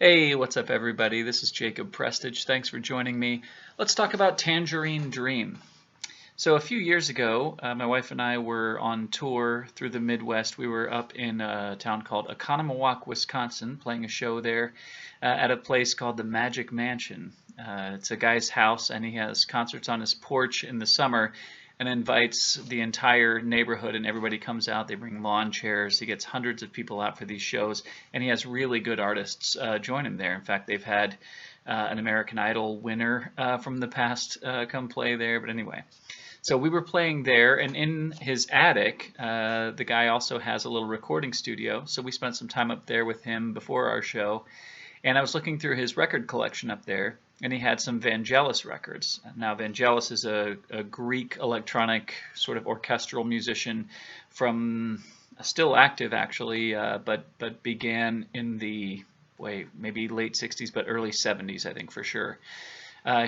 Hey, what's up, everybody? This is Jacob Prestige. Thanks for joining me. Let's talk about Tangerine Dream. So, a few years ago, my wife and I were on tour through the Midwest. We were up in a town called Oconomowoc, Wisconsin, playing a show there at a place called the Magic Mansion. It's a guy's house, and he has concerts on his porch in the summer and invites the entire neighborhood, and everybody comes out. They bring lawn chairs. He gets hundreds of people out for these shows, and he has really good artists join him there. In fact, they've had an American Idol winner from the past come play there. But anyway, so we were playing there, and in his attic, the guy also has a little recording studio. So we spent some time up there with him before our show, and I was looking through his record collection up there, and he had some Vangelis records. Now, Vangelis is a Greek electronic sort of orchestral musician from still active actually, but began in the maybe late 60s, but early 70s, I think for sure.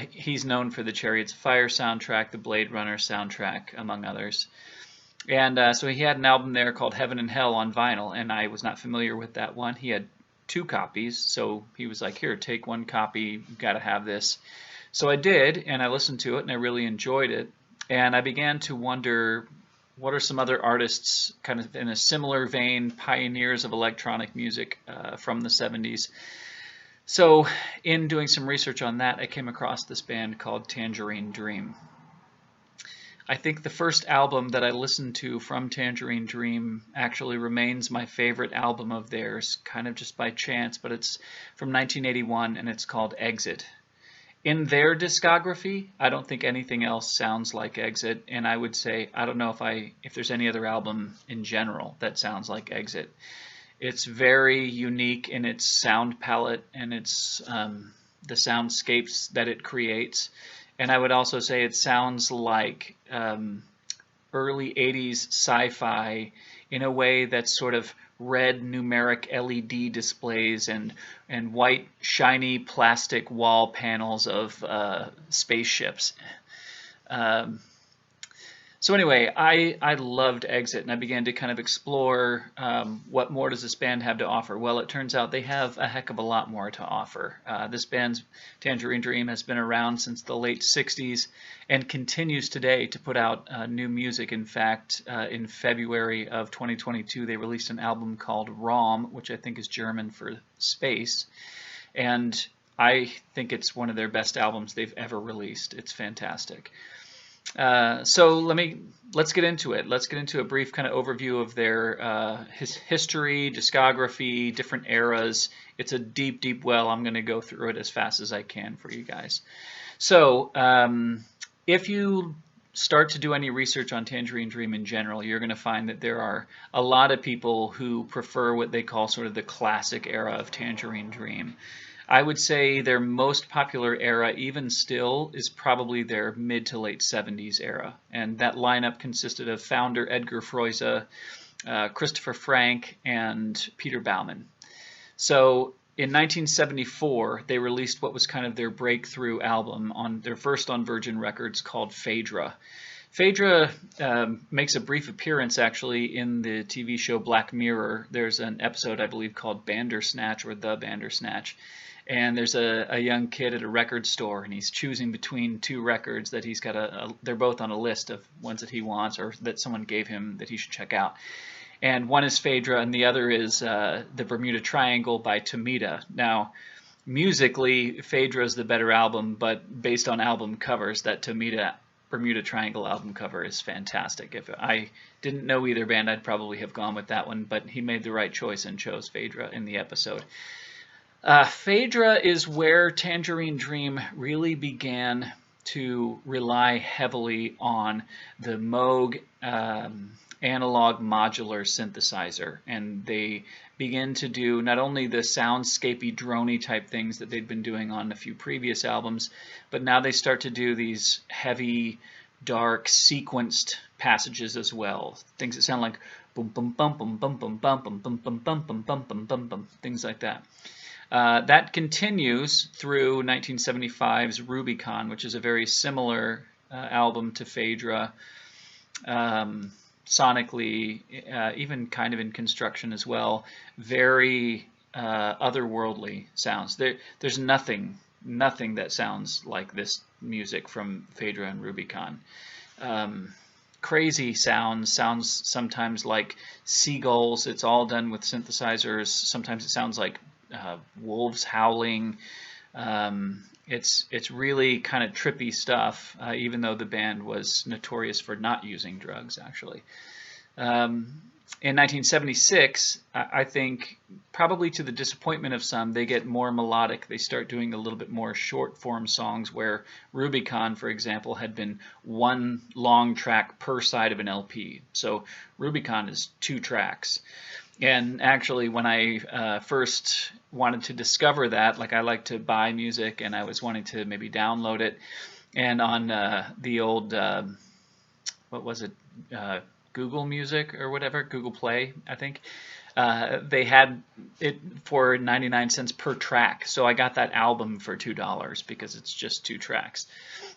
He's known for the Chariots of Fire soundtrack, the Blade Runner soundtrack, among others. And so he had an album there called Heaven and Hell on vinyl, and I was not familiar with that one. He had 2 copies, so he was like, here, take 1 copy, you've got to have this. So I did, and I listened to it, and I really enjoyed it, and I began to wonder, what are some other artists kind of in a similar vein, pioneers of electronic music from the 70s. So in doing some research on that, I came across this band called Tangerine Dream. I think the first album that I listened to from Tangerine Dream actually remains my favorite album of theirs, kind of just by chance, but it's from 1981 and it's called Exit. In their discography, I don't think anything else sounds like Exit, and I would say I don't know if there's any other album in general that sounds like Exit. It's very unique in its sound palette and its the soundscapes that it creates. And I would also say it sounds like early 80s sci-fi in a way that's sort of red numeric LED displays and white shiny plastic wall panels of spaceships. So anyway, I loved Exit, and I began to kind of explore what more does this band have to offer. Well, it turns out they have a heck of a lot more to offer. This band's Tangerine Dream has been around since the late 60s and continues today to put out new music. In fact, in February of 2022, they released an album called Raum, which I think is German for space, and I think it's one of their best albums they've ever released. It's fantastic. So let's get into it. Let's get into a brief kind of overview of their history, discography, different eras. It's a deep, deep well. I'm going to go through it as fast as I can for you guys. So if you start to do any research on Tangerine Dream in general, you're going to find that there are a lot of people who prefer what they call sort of the classic era of Tangerine Dream. I would say their most popular era, even still, is probably their mid to late 70s era. And that lineup consisted of founder Edgar Froese, Christopher Frank, and Peter Baumann. So in 1974, they released what was kind of their breakthrough album, on their first on Virgin Records, called Phaedra. Phaedra makes a brief appearance, actually, in the TV show Black Mirror. There's an episode, I believe, called Bandersnatch, or The Bandersnatch. And there's a young kid at a record store, and he's choosing between 2 records that he's got they're both on a list of ones that he wants or that someone gave him that he should check out. And one is Phaedra, and the other is the Bermuda Triangle by Tomita. Now, musically, Phaedra is the better album, but based on album covers, that Tomita Bermuda Triangle album cover is fantastic. If I didn't know either band, I'd probably have gone with that one, but he made the right choice and chose Phaedra in the episode. Phaedra is where Tangerine Dream really began to rely heavily on the Moog analog modular synthesizer, and they begin to do not only the soundscapey, droney type things that they'd been doing on a few previous albums, but now they start to do these heavy, dark, sequenced passages as well. Things that sound like boom, boom, bum, bum, bum, bum, bum, bum, bum, bum, bum, bum, bum, bum, bum, bum, things like that. That continues through 1975's Rubycon, which is a very similar album to Phaedra, sonically, even kind of in construction as well. Very otherworldly sounds. There's nothing that sounds like this music from Phaedra and Rubycon. Crazy sounds sometimes like seagulls. It's all done with synthesizers. Sometimes it sounds like wolves howling. It's really kind of trippy stuff, even though the band was notorious for not using drugs, actually. In 1976, I think, probably to the disappointment of some, they get more melodic. They start doing a little bit more short-form songs, where Rubycon, for example, had been one long track per side of an LP. So Rubycon is 2 tracks. And actually, when I first wanted to discover that, like, I like to buy music, and I was wanting to maybe download it, and on the old, what was it, Google Music or whatever, Google Play, I think, they had it for 99 cents per track. So I got that album for $2 because it's just 2 tracks.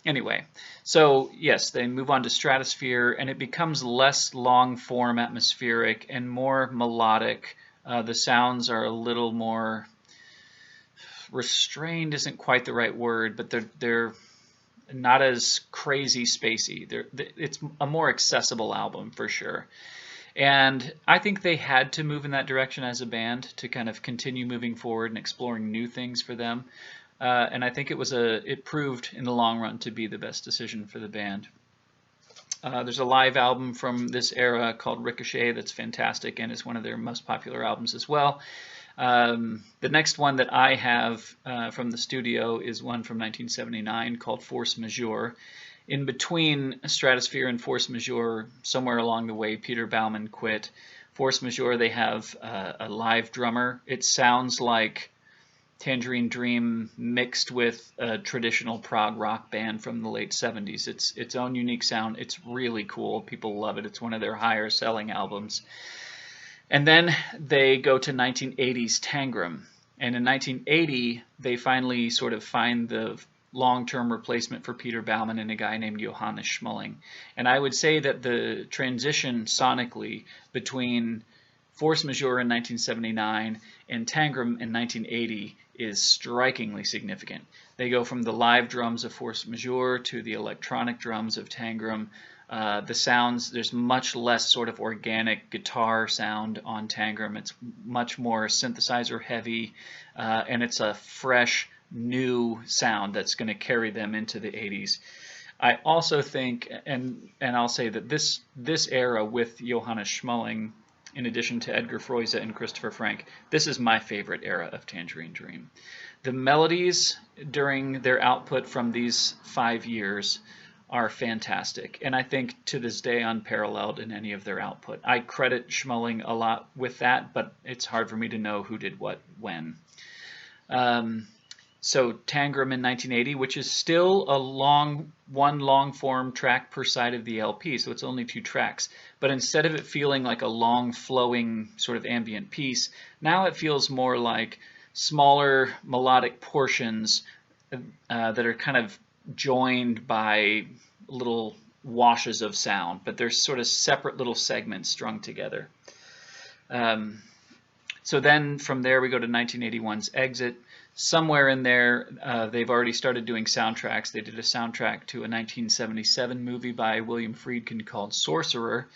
Anyway, so yes, they move on to Stratosphere, and it becomes less long-form atmospheric and more melodic. The sounds are a little more restrained, isn't quite the right word, but they're not as crazy spacey. It's a more accessible album for sure. And I think they had to move in that direction as a band to kind of continue moving forward and exploring new things for them. And I think it proved in the long run to be the best decision for the band. There's a live album from this era called Ricochet that's fantastic and is one of their most popular albums as well. The next one that I have from the studio is one from 1979 called Force Majeure. In between Stratosphere and Force Majeure, somewhere along the way, Peter Baumann quit. Force Majeure, they have a live drummer. It sounds like Tangerine Dream mixed with a traditional prog rock band from the late 70s. It's its own unique sound. It's really cool. People love it. It's one of their higher selling albums. And then they go to 1980's Tangram. And in 1980, they finally sort of find the long-term replacement for Peter Baumann in a guy named Johannes Schmulling. And I would say that the transition sonically between Force Majeure in 1979 and Tangram in 1980 is strikingly significant. They go from the live drums of Force Majeure to the electronic drums of Tangram. The sounds, there's much less sort of organic guitar sound on Tangram. It's much more synthesizer heavy, and it's a fresh, new sound that's going to carry them into the 80s. I also think, and I'll say that this era with Johannes Schmulling, in addition to Edgar Freuze and Christopher Frank, this is my favorite era of Tangerine Dream. The melodies during their output from these 5 years are fantastic, and I think to this day unparalleled in any of their output. I credit Schmulling a lot with that, but it's hard for me to know who did what when. So Tangram in 1980, which is still one long-form track per side of the LP, so it's only 2 tracks. But instead of it feeling like a long, flowing sort of ambient piece, now it feels more like smaller melodic portions that are kind of joined by little washes of sound, but they're sort of separate little segments strung together. So then from there we go to 1981's Exit. Somewhere in there, they've already started doing soundtracks. They did a soundtrack to a 1977 movie by William Friedkin called Sorcerer.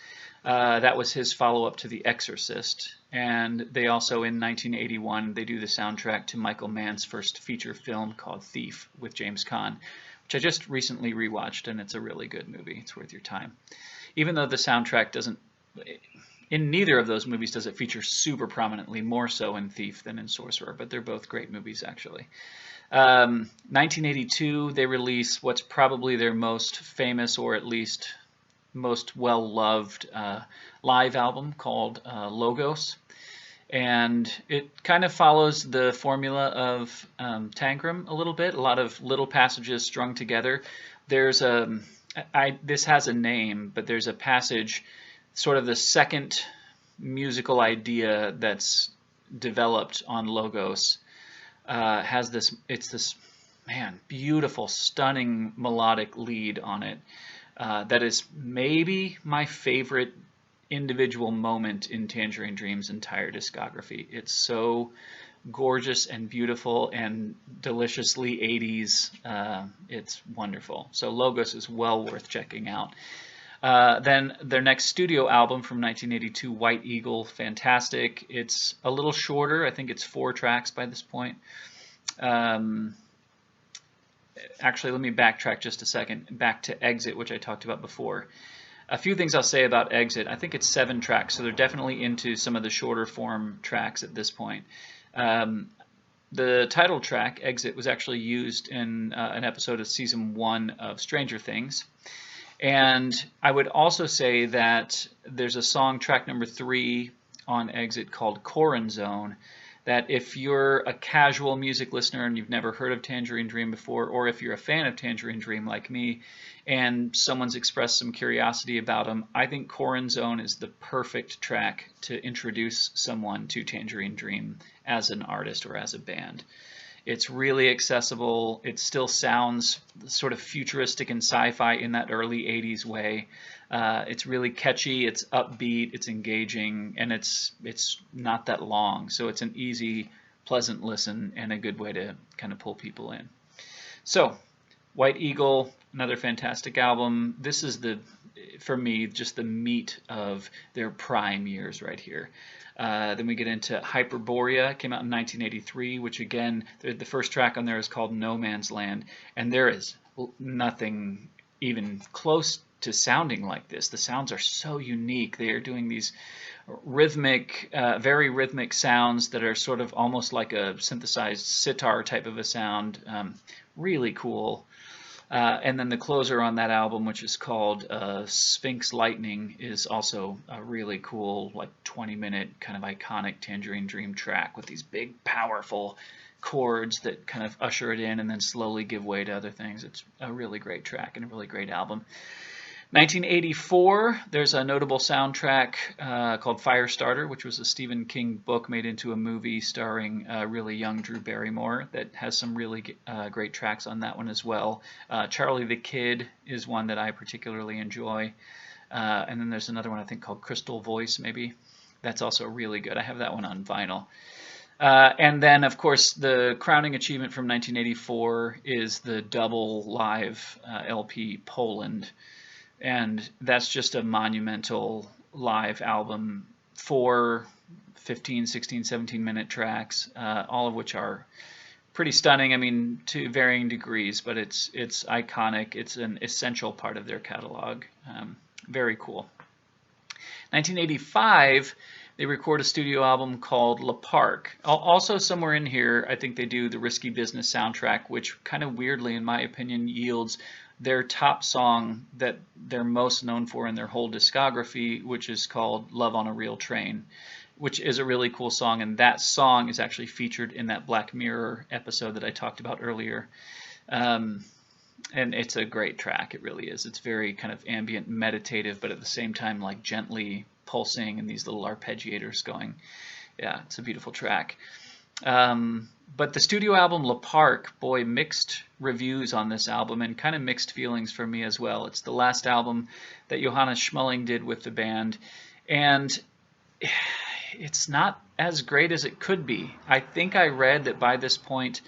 That was his follow-up to The Exorcist. And they also, in 1981, they do the soundtrack to Michael Mann's first feature film called Thief with James Caan, which I just recently rewatched, and it's a really good movie. It's worth your time. Even though the soundtrack doesn't... In neither of those movies does it feature super prominently, more so in Thief than in Sorcerer, but they're both great movies, actually. 1982, they release what's probably their most famous, or at least most well-loved live album called Logos. And it kind of follows the formula of Tangram a little bit, a lot of little passages strung together. There's this has a name, but there's a passage, sort of the second musical idea that's developed on Logos, has this, it's this, man, beautiful, stunning melodic lead on it that is maybe my favorite individual moment in Tangerine Dream's entire discography. It's so gorgeous and beautiful and deliciously 80s. It's wonderful. So Logos is well worth checking out. Then their next studio album from 1982, White Eagle, fantastic. It's a little shorter. I think it's 4 tracks by this point. Actually, let me backtrack just a second, back to Exit, which I talked about before. A few things I'll say about Exit. I think it's 7 tracks, so they're definitely into some of the shorter form tracks at this point. The title track, Exit, was actually used in an episode of season 1 of Stranger Things. And I would also say that there's a song, track number 3 on Exit, called Corin Zone, that if you're a casual music listener and you've never heard of Tangerine Dream before, or if you're a fan of Tangerine Dream like me, and someone's expressed some curiosity about them, I think Corin Zone is the perfect track to introduce someone to Tangerine Dream as an artist or as a band. It's really accessible. It still sounds sort of futuristic and sci-fi in that early 80s way. It's really catchy, it's upbeat, it's engaging, and it's not that long. So it's an easy, pleasant listen and a good way to kind of pull people in. So, White Eagle, another fantastic album. This is for me, just the meat of their prime years right here. Then we get into Hyperborea, came out in 1983, which again, the first track on there is called No Man's Land, and there is nothing even close to sounding like this. The sounds are so unique. They are doing these rhythmic, very rhythmic sounds that are sort of almost like a synthesized sitar type of a sound. Really cool. And then the closer on that album, which is called Sphinx Lightning, is also a really cool, like 20-minute kind of iconic Tangerine Dream track with these big, powerful chords that kind of usher it in and then slowly give way to other things. It's a really great track and a really great album. 1984, there's a notable soundtrack called Firestarter, which was a Stephen King book made into a movie starring really young Drew Barrymore that has some really great tracks on that one as well. Charlie the Kid is one that I particularly enjoy. And then there's another one I think called Crystal Voice, maybe. That's also really good. I have that one on vinyl. And then, of course, the crowning achievement from 1984 is the double live LP Poland. And that's just a monumental live album, 4 15, 16, 17-minute tracks, all of which are pretty stunning. I mean, to varying degrees, but it's iconic. It's an essential part of their catalog. Very cool. 1985, they record a studio album called Le Parc. Also somewhere in here, I think they do the Risky Business soundtrack, which kind of weirdly, in my opinion, yields their top song that they're most known for in their whole discography, which is called Love on a Real Train, which is a really cool song. And that song is actually featured in that Black Mirror episode that I talked about earlier. And it's a great track. It really is. It's very kind of ambient, meditative, but at the same time, like gently pulsing and these little arpeggiators going. Yeah, it's a beautiful track. But the studio album Le Parc, boy, mixed reviews on this album and kind of mixed feelings for me as well. It's the last album that Johannes Schmeling did with the band, and it's not as great as it could be. I think I read that by this point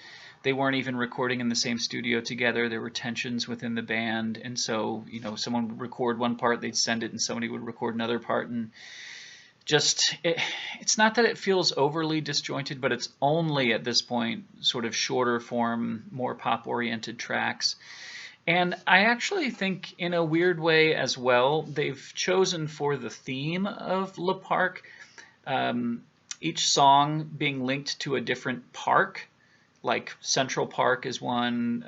they weren't even recording in the same studio together. There were tensions within the band, and so, you know, someone would record one part, they'd send it, and somebody would record another part, and just, it's not that it feels overly disjointed, but it's only at this point sort of shorter form, more pop-oriented tracks. And I actually think in a weird way as well, they've chosen for the theme of Le Parc, each song being linked to a different park. Like Central Park is one,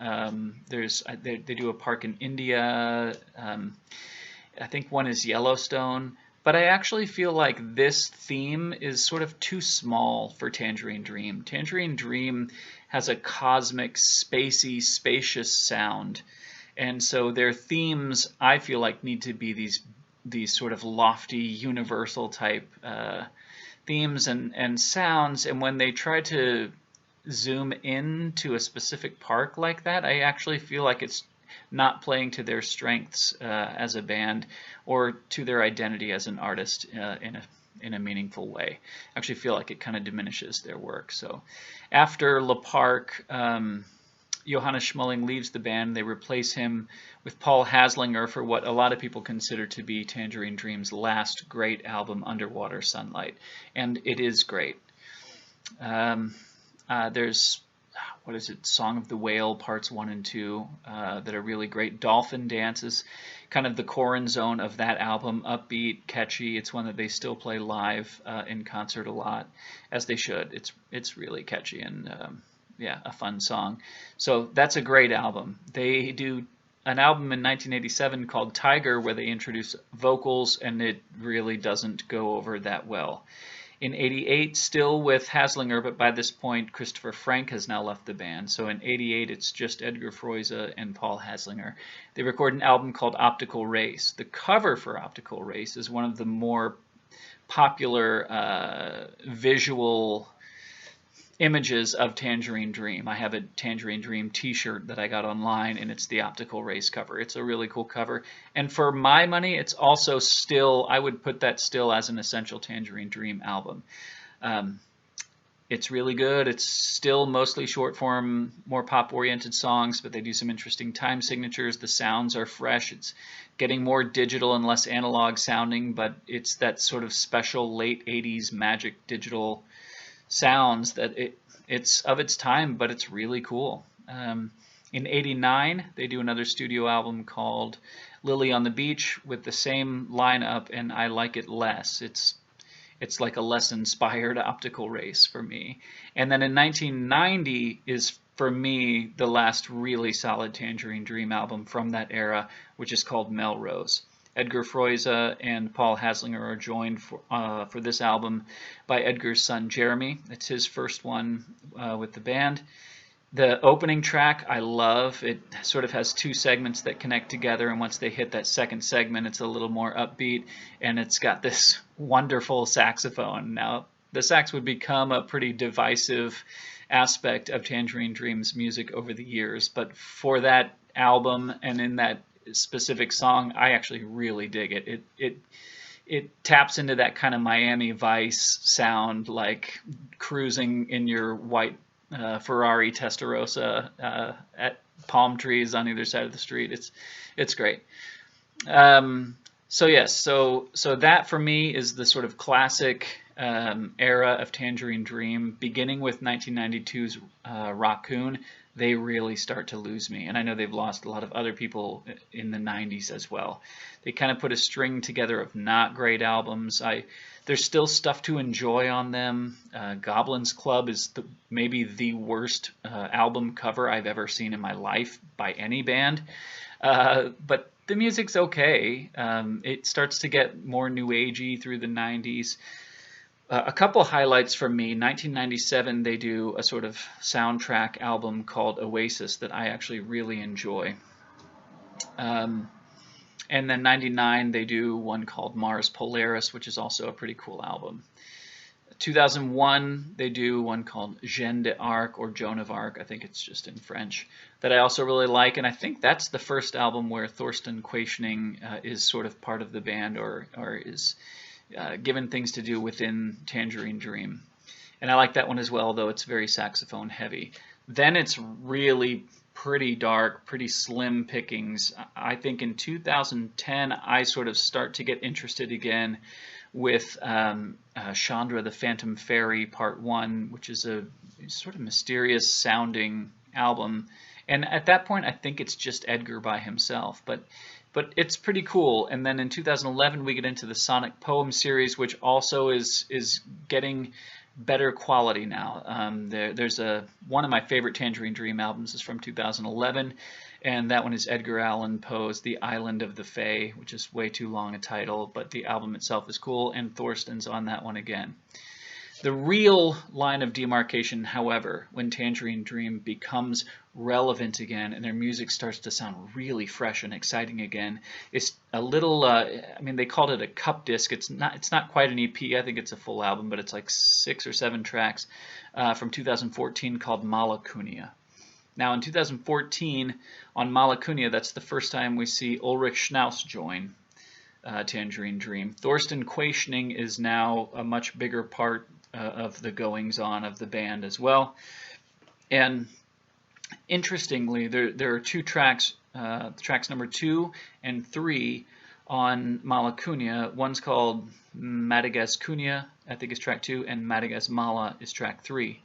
they do a park in India, I think one is Yellowstone. But I actually feel like this theme is sort of too small for Tangerine Dream. Tangerine Dream has a cosmic, spacey, spacious sound. And so their themes, I feel like, need to be these sort of lofty, universal type themes and sounds. And when they try to zoom in to a specific park like that, I actually feel like it's not playing to their strengths as a band or to their identity as an artist in a meaningful way. I actually feel like it kind of diminishes their work. So after Le Parc, Johannes Schmulling leaves the band. They replace him with Paul Haslinger for what a lot of people consider to be Tangerine Dream's last great album, Underwater Sunlight. And it is great. There's, what is it, Song of the Whale, parts 1 and 2, that are really great. Dolphin Dance is kind of the core zone of that album, upbeat, catchy. It's one that they still play live in concert a lot, as they should. It's really catchy and yeah, a fun song. So that's a great album. They do an album in 1987 called Tyger where they introduce vocals, and it really doesn't go over that well. In 88, still with Haslinger, but by this point Christopher Frank has now left the band. So in 88, it's just Edgar Froese and Paul Haslinger. They record an album called Optical Race. The cover for Optical Race is one of the more popular visual images of Tangerine Dream. I have a Tangerine Dream t-shirt that I got online, and it's the Optical Race cover. It's a really cool cover, and for my money, it's also still, I would put that still as an essential Tangerine Dream album. It's really good. It's still mostly short form, more pop oriented songs, but they do some interesting time signatures. The sounds are fresh. It's getting more digital and less analog sounding, but it's that sort of special late 80s magic digital sounds that it's of its time, but it's really cool. In 89, they do another studio album called Lily on the Beach with the same lineup, and I like it less. It's like a less inspired Optical Race for me. And then in 1990 is, for me, the last really solid Tangerine Dream album from that era, which is called Melrose. Edgar Froese and Paul Haslinger are joined for this album by Edgar's son Jeremy. It's his first one with the band. The opening track I love. It sort of has two segments that connect together, and once they hit that second segment, it's a little more upbeat, and it's got this wonderful saxophone. Now, the sax would become a pretty divisive aspect of Tangerine Dream's music over the years, but for that album and in that specific song, I actually really dig it. It taps into that kind of Miami Vice sound, like cruising in your white Ferrari Testarossa at palm trees on either side of the street. It's great. So yes, so that for me is the sort of classic era of Tangerine Dream, beginning with 1992's Raccoon. They really start to lose me, and I know they've lost a lot of other people in the 90s as well. They kind of put a string together of not great albums. There's still stuff to enjoy on them. Goblin's Club is maybe the worst album cover I've ever seen in my life by any band, but the music's okay. It starts to get more new agey through the 90s. A couple highlights from me. 1997, they do a sort of soundtrack album called Oasis that I actually really enjoy. And then 99, they do one called Mars Polaris, which is also a pretty cool album. 2001, they do one called Jeanne D'Arc, or Joan of Arc, I think it's just in French, that I also really like. And I think that's the first album where Thorsten Quaishning is sort of part of the band, or is given things to do within Tangerine Dream. And I like that one as well, though it's very saxophone heavy. Then it's really pretty dark, pretty slim pickings. I think in 2010, I sort of start to get interested again with Chandra the Phantom Fairy Part 1, which is a sort of mysterious sounding album. And at that point, I think it's just Edgar by himself, but it's pretty cool. And then in 2011, we get into the Sonic Poem series, which also is getting better quality now. There's one of my favorite Tangerine Dream albums is from 2011, and that one is Edgar Allan Poe's The Island of the Fae, which is way too long a title, but the album itself is cool, and Thorsten's on that one again. The real line of demarcation, however, when Tangerine Dream becomes relevant again and their music starts to sound really fresh and exciting again, is a little, I mean, they called it a cup disc. It's not quite an EP. I think it's a full album, but it's like 6 or 7 tracks from 2014 called Mala Kunia. Now in 2014, on Mala Kunia, that's the first time we see Ulrich Schnaus join. Tangerine Dream. Thorsten Quaestioning is now a much bigger part of the goings-on of the band as well. And interestingly, there are two tracks, tracks number 2 and 3 on Mala Kunia. One's called Madagas Kunia, I think is track 2, and Madagas Mala is track 3.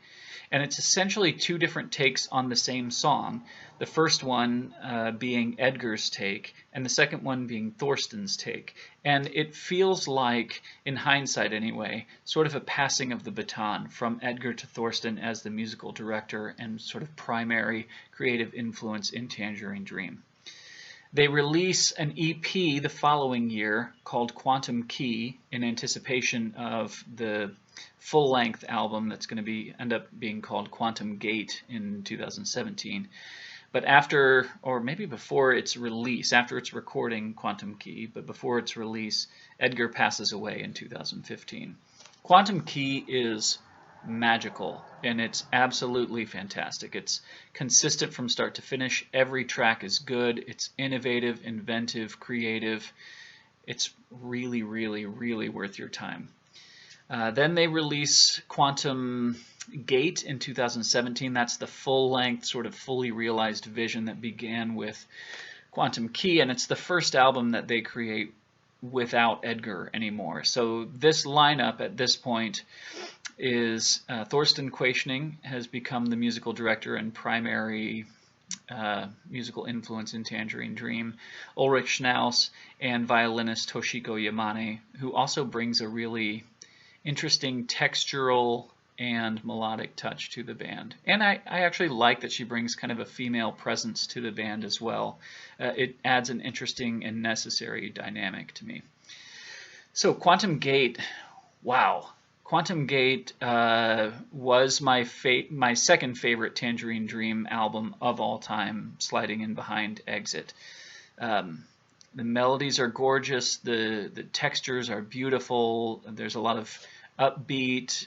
And it's essentially two different takes on the same song. The first one being Edgar's take, and the second one being Thorsten's take. And it feels like, in hindsight anyway, sort of a passing of the baton from Edgar to Thorsten as the musical director and sort of primary creative influence in Tangerine Dream. They release an EP the following year called Quantum Key in anticipation of the full-length album that's going to end up being called Quantum Gate in 2017. But after, or maybe before its release, after its recording Quantum Key, but before its release, Edgar passes away in 2015. Quantum Key is magical, and it's absolutely fantastic. It's consistent from start to finish. Every track is good. It's innovative, inventive, creative. It's really, really, really worth your time. Then they release Quantum Gate in 2017. That's the full-length, sort of fully realized vision that began with Quantum Key, and it's the first album that they create without Edgar anymore. So this lineup at this point is Thorsten Quaestioning has become the musical director and primary musical influence in Tangerine Dream, Ulrich Schnaus, and violinist Toshiko Yamane, who also brings a really interesting textural and melodic touch to the band. And I actually like that she brings kind of a female presence to the band as well. It adds an interesting and necessary dynamic to me. So Quantum Gate, wow. Quantum Gate was my second favorite Tangerine Dream album of all time, sliding in behind Exit. The melodies are gorgeous, the textures are beautiful, there's a lot of upbeat,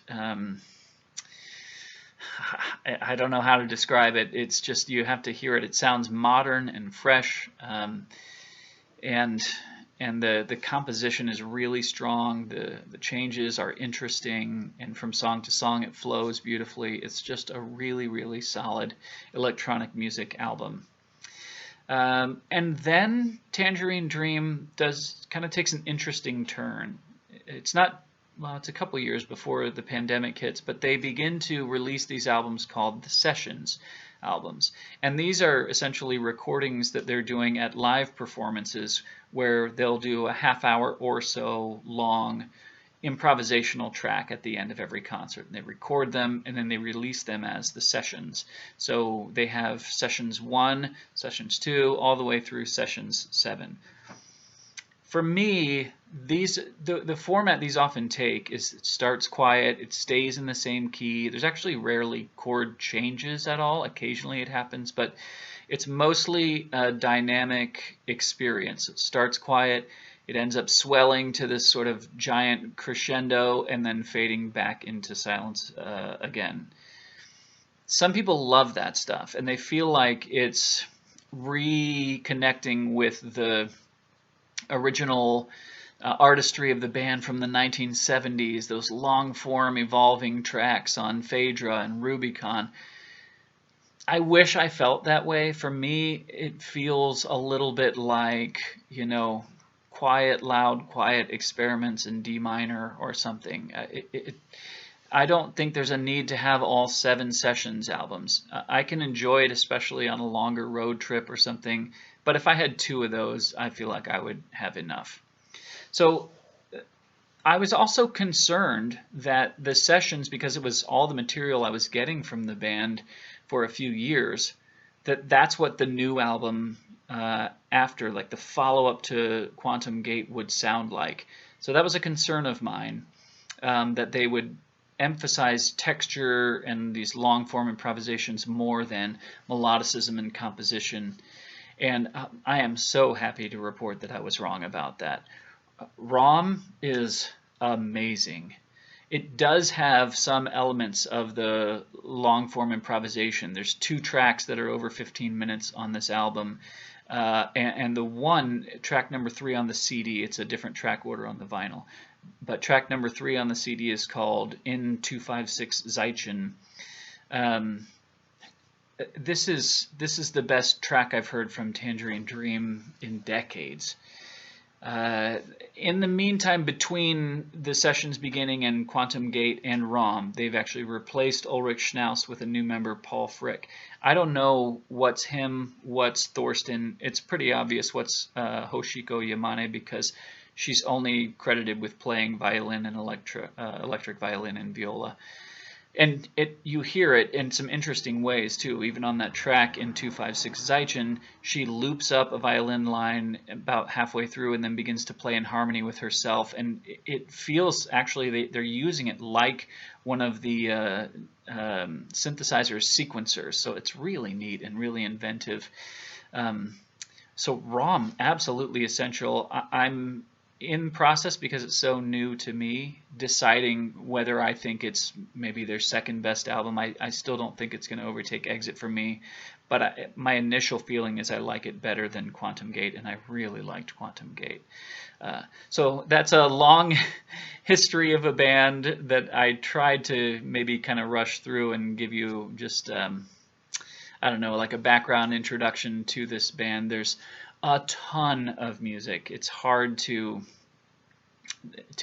I don't know how to describe it. It's just, you have to hear it. It sounds modern and fresh, and the composition is really strong. The changes are interesting, and from song to song it flows beautifully. It's just a really, really solid electronic music album. And then Tangerine Dream kind of takes an interesting turn. It's not, well, it's a couple years before the pandemic hits, but they begin to release these albums called the Sessions albums. And these are essentially recordings that they're doing at live performances where they'll do a half-hour or so long improvisational track at the end of every concert. And they record them and then they release them as the sessions. So they have Sessions 1, Sessions 2, all the way through Sessions 7. For me, the format these often take is it starts quiet, it stays in the same key. There's actually rarely chord changes at all. Occasionally it happens, but it's mostly a dynamic experience. It starts quiet, it ends up swelling to this sort of giant crescendo and then fading back into silence again. Some people love that stuff, and they feel like it's reconnecting with the original artistry of the band from the 1970s, those long-form evolving tracks on Phaedra and Rubycon. I wish I felt that way. For me, it feels a little bit like, you know, quiet, loud, quiet experiments in D minor or something. I don't think there's a need to have all 7 Sessions albums. I can enjoy it, especially on a longer road trip or something, but if I had 2 of those, I feel like I would have enough. So I was also concerned that the Sessions, because it was all the material I was getting from the band for a few years, that's what the new album after, like the follow-up to Quantum Gate, would sound like. So that was a concern of mine, that they would emphasize texture and these long-form improvisations more than melodicism and composition. And I am so happy to report that I was wrong about that. Raum is amazing. It does have some elements of the long-form improvisation. There's 2 tracks that are over 15 minutes on this album. And the one, track number 3 on the CD, it's a different track order on the vinyl, but track number 3 on the CD is called In 256 Zeichen. This is the best track I've heard from Tangerine Dream in decades. In the meantime, between the sessions beginning and Quantum Gate and Raum, they've actually replaced Ulrich Schnaus with a new member, Paul Frick. I don't know what's him, what's Thorsten. It's pretty obvious what's Hoshiko Yamane, because she's only credited with playing violin and electric violin and viola. And you hear it in some interesting ways too. Even on that track in 256 Zeichen, she loops up a violin line about halfway through and then begins to play in harmony with herself. And it feels actually they're using it like one of the synthesizer sequencers. So it's really neat and really inventive. So Raum, absolutely essential. I'm in process, because it's so new to me, deciding whether I think it's maybe their second best album. I still don't think it's going to overtake Exit for me, but my initial feeling is I like it better than Quantum Gate, and I really liked Quantum Gate. So that's a long history of a band that I tried to maybe kind of rush through and give you just, I don't know, like a background introduction to this band. There's a ton of music. It's hard to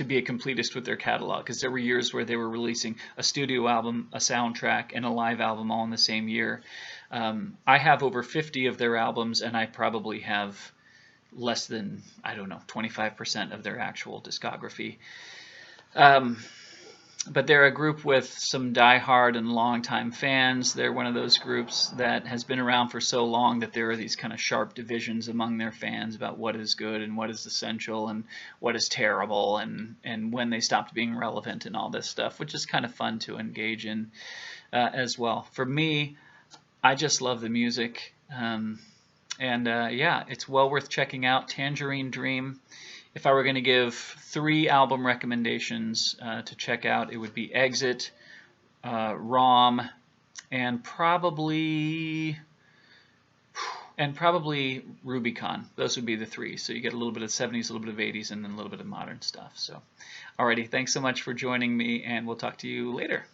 be a completist with their catalog, because there were years where they were releasing a studio album, a soundtrack, and a live album all in the same year. I have over 50 of their albums, and I probably have less than, I don't know, 25% of their actual discography. But they're a group with some diehard and longtime fans. They're one of those groups that has been around for so long that there are these kind of sharp divisions among their fans about what is good and what is essential and what is terrible, and when they stopped being relevant and all this stuff, which is kind of fun to engage in as well. For me, I just love the music. Yeah, it's well worth checking out. Tangerine Dream. If I were going to give 3 album recommendations to check out, it would be Exit, Raum, and probably Rubycon. Those would be the 3. So you get a little bit of 70s, a little bit of 80s, and then a little bit of modern stuff. So, alrighty, thanks so much for joining me, and we'll talk to you later.